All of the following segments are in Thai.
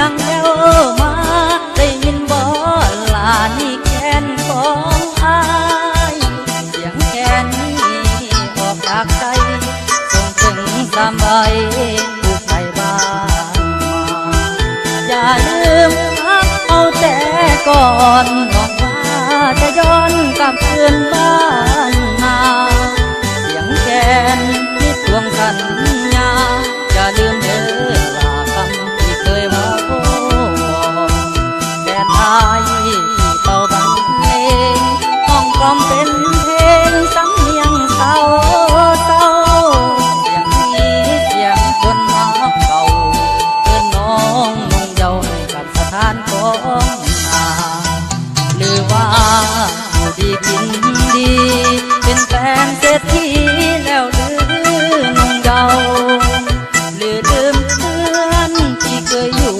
ยังแววมาได้ยินบ่ลานี่แค้นของอายเสียงแค้นนี้ออกจากใจส่งถึงสามใบผู้ใครบ้านมาอย่าลืมพักเอาแต่ก่อนหวังว่าจะย้อนกลับคืนบ้านนาเสียงแค้นที่ทวงสัญญาอย่าลืมเด้อลาคำที่เคยว่าโอ้แดนอายที่เป่าบันเลงห้องกลอมเป็นเพลงสำเนียงเศร้าเศร้าเสียงนี้เสียงคนรักเก่าเพื่อนน้องนุ่งเยาว์ให้กับสถานของนาหรือว่าอยู่ดีกินดีเป็นแฟนเศรษฐีแล้วหรือนุ่งเยาว์หรือลืมเพื่อนที่เคยอยู่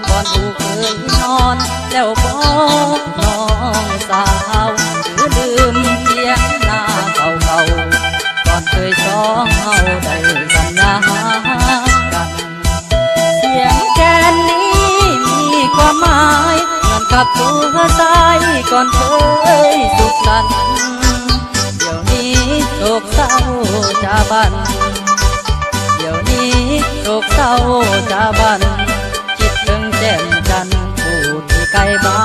ก่อนอูเคยนอนแล้วบอกน้องสาวหรือลืมเพียงหน้าเก่าๆก่อนเคยสองเฮาได้สัญญากันเสียงแค่นี้มีความหมายเหมือนกับตัวใจก่อนเคยสุขสันต์เดี๋ยวนี้โศกเศร้าจะบันเดี๋ยวนี้โศกเศร้าจะบันคิดถึงแจ่มจันทร์ผู้ที่ไกลบ้า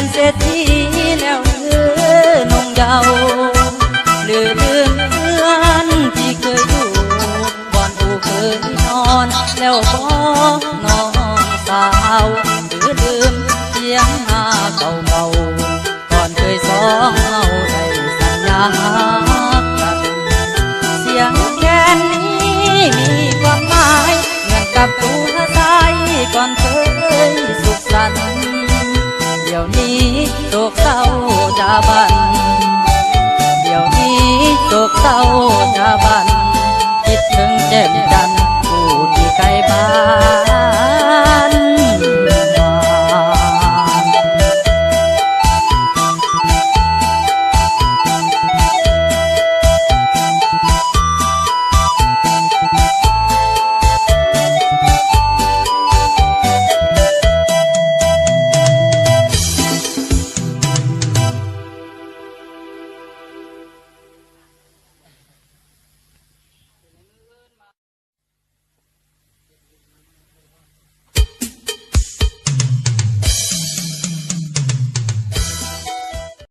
นเศรษฐีแล้วหรือนุ่งเยาว์หรือลืมเพื่อนที่เคยอยู่ก่อนอูเคยนอนแล้วบอก